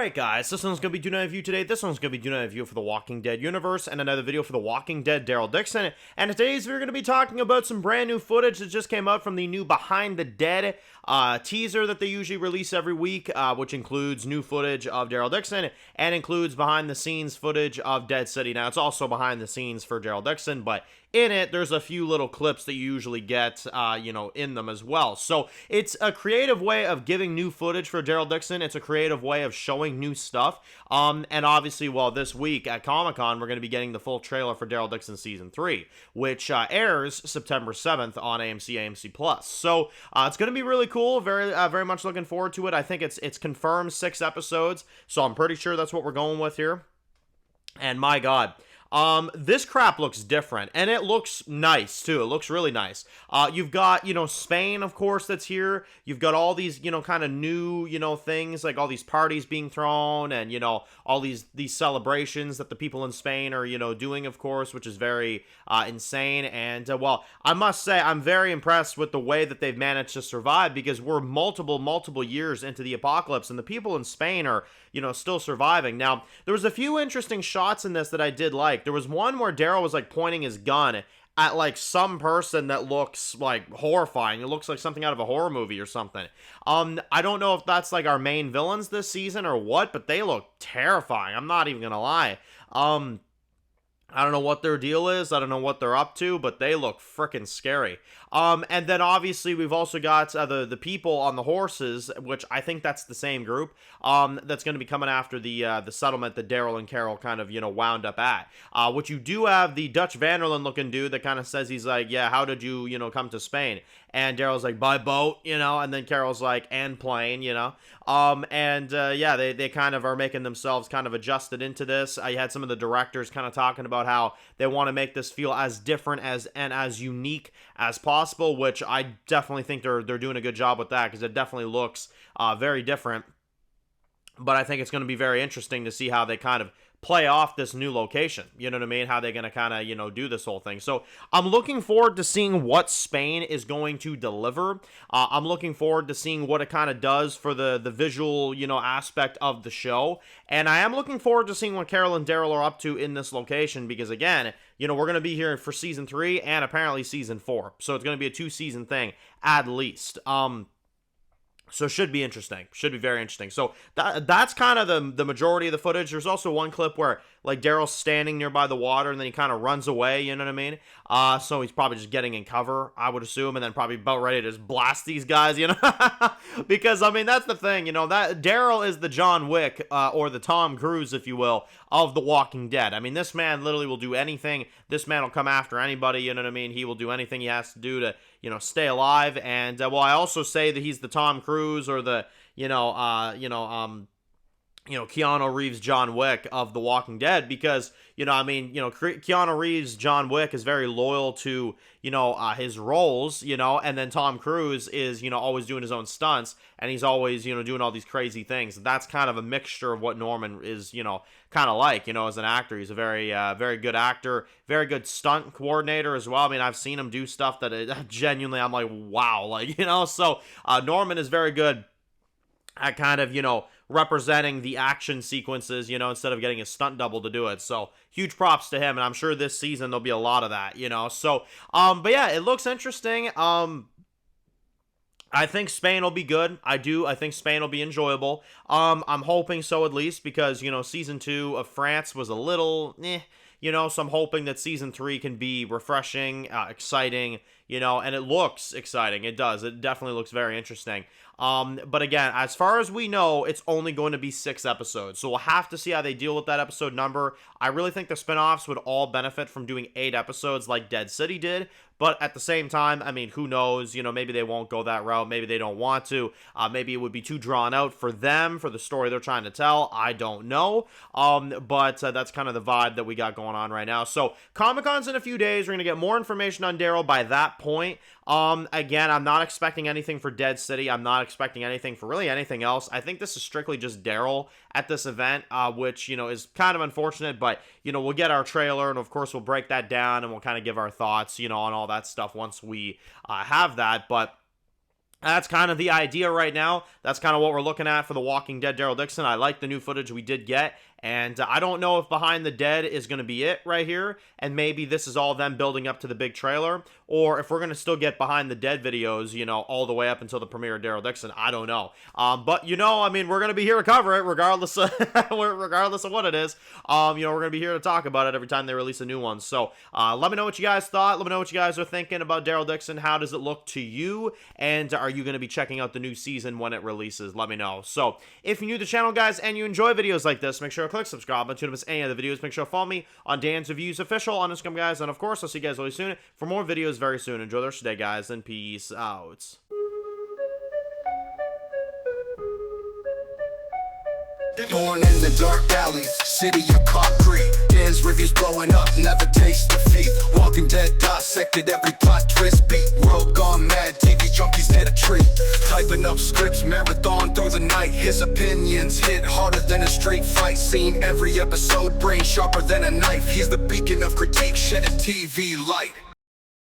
Alright guys, this one's going to be doing a review today. This one's going to be doing a review for the Walking Dead universe and another video for the Walking Dead Daryl Dixon. And today's we're going to be talking about some brand new footage that just came out from the new Behind the Dead teaser that they usually release every week, which includes new footage of Daryl Dixon and includes behind the scenes footage of Dead City. Now it's also behind the scenes for Daryl Dixon, but in it, there's a few little clips that you usually get, in them as well. So it's a creative way of giving new footage for Daryl Dixon. It's a creative way of showing new stuff. And obviously, this week at Comic-Con, we're going to be getting the full trailer for Daryl Dixon Season 3, which airs September 7th on AMC+. So it's going to be really cool. Very much looking forward to it. I think it's confirmed 6 episodes, so I'm pretty sure that's what we're going with here. And my God, this crap looks different, and it looks nice, too. It looks really nice. You've got, Spain, of course, that's here. You've got all these, kind of new, things, like all these parties being thrown, and, all these celebrations that the people in Spain are, doing, of course, which is very insane. And, I must say, I'm very impressed with the way that they've managed to survive, because we're multiple years into the apocalypse, and the people in Spain are, still surviving. Now, there was a few interesting shots in this that I did like. There was one where Daryl was, pointing his gun at, some person that looks, horrifying. It looks like something out of a horror movie or something. I don't know if that's, our main villains this season or what, but they look terrifying. I'm not even gonna lie. I don't know what their deal is. I don't know what they're up to, but they look freaking scary. And then obviously we've also got the people on the horses, which I think that's the same group. That's going to be coming after the settlement that Daryl and Carol kind of wound up at. Which you do have the Dutch Vanderlyn looking dude that kind of says he's like, yeah, how did you come to Spain? And Daryl's like, by boat, and then Carol's like, and plane, they kind of are making themselves kind of adjusted into this. I had some of the directors kind of talking about how they want to make this feel as different and as unique as possible, which I definitely think they're doing a good job with that, because it definitely looks very different. But I think it's going to be very interesting to see how they kind of play off this new location, you know what I mean? How they're going to kind of, do this whole thing. So I'm looking forward to seeing what Spain is going to deliver. I'm looking forward to seeing what it kind of does for the visual, aspect of the show. And I am looking forward to seeing what Carol and Daryl are up to in this location, because again, we're going to be here for season 3 and apparently season 4. So it's going to be a 2-season thing at least. So should be interesting. Should be very interesting. So that's kind of the majority of the footage. There's also one clip where Daryl's standing nearby the water and then he kind of runs away, you know what I mean? So he's probably just getting in cover, I would assume, and then probably about ready to just blast these guys, because I mean that's the thing, that Daryl is the John Wick or the Tom Cruise, if you will, of The Walking Dead. I mean, this man literally will do anything. This man will come after anybody, you know what I mean? He will do anything he has to do to stay alive. And I also say that he's the Tom Cruise or the Keanu Reeves John Wick of The Walking Dead, because Keanu Reeves John Wick is very loyal to his roles, and then Tom Cruise is always doing his own stunts, and he's always doing all these crazy things. That's kind of a mixture of what Norman is kind of like as an actor. He's a very good actor, very good stunt coordinator as well. I mean, I've seen him do stuff that genuinely I'm like, wow, so Norman is very good at kind of representing the action sequences, instead of getting a stunt double to do it. So huge props to him, and I'm sure this season there'll be a lot of that, So, but yeah, it looks interesting. I think Spain will be good. I think Spain will be enjoyable. I'm hoping so, at least, because, season 2 of France was a little, so I'm hoping that season 3 can be refreshing, exciting, and it looks exciting. It does. It definitely looks very interesting. But again, as far as we know, it's only going to be 6 episodes. So we'll have to see how they deal with that episode number. I really think the spinoffs would all benefit from doing 8 episodes like Dead City did. But at the same time, I mean, who knows? Maybe they won't go that route. Maybe they don't want to. Maybe it would be too drawn out for them, for the story they're trying to tell. I don't know. But that's kind of the vibe that we got going on right now. So Comic-Con's in a few days. We're going to get more information on Daryl by that point. Again, I'm not expecting anything for Dead City. I'm not expecting anything for really anything else. I think this is strictly just Daryl at this event, which, is kind of unfortunate, but, we'll get our trailer, and of course we'll break that down, and we'll kind of give our thoughts, on all that stuff once we have that. But That's kind of the idea right now. That's kind of what we're looking at for The Walking Dead Daryl Dixon. I like the new footage we did get, and I don't know if Behind the Dead is going to be it right here, and maybe this is all them building up to the big trailer, or if we're going to still get Behind the Dead videos, you know, all the way up until the premiere of Daryl Dixon. I don't know. But, you know, I mean, we're going to be here to cover it regardless of, regardless of what it is. You know, we're going to be here to talk about it every time they release a new one. So let me know what you guys thought. Let me know what you guys are thinking about Daryl Dixon. How does it look to you? And are you going to be checking out the new season when it releases? Let me know. So if you're new to the channel, guys, and you enjoy videos like this, make sure to click subscribe button to miss any of the videos. Make sure to follow me on Dan's Reviews Official on Instagram, guys. And of course, I'll see you guys really soon for more videos very soon. Enjoy the rest of the day, guys, and peace out. Born in the dark alleys, city of concrete. Dan's reviews blowing up, never taste defeat. Walking Dead dissected every plot twist. Beat world gone mad, TV junkies hit a treat. Typing up scripts, marathon through the night. His opinions hit harder than a street fight scene. Every episode, brain sharper than a knife. He's the beacon of critique, shedding TV light.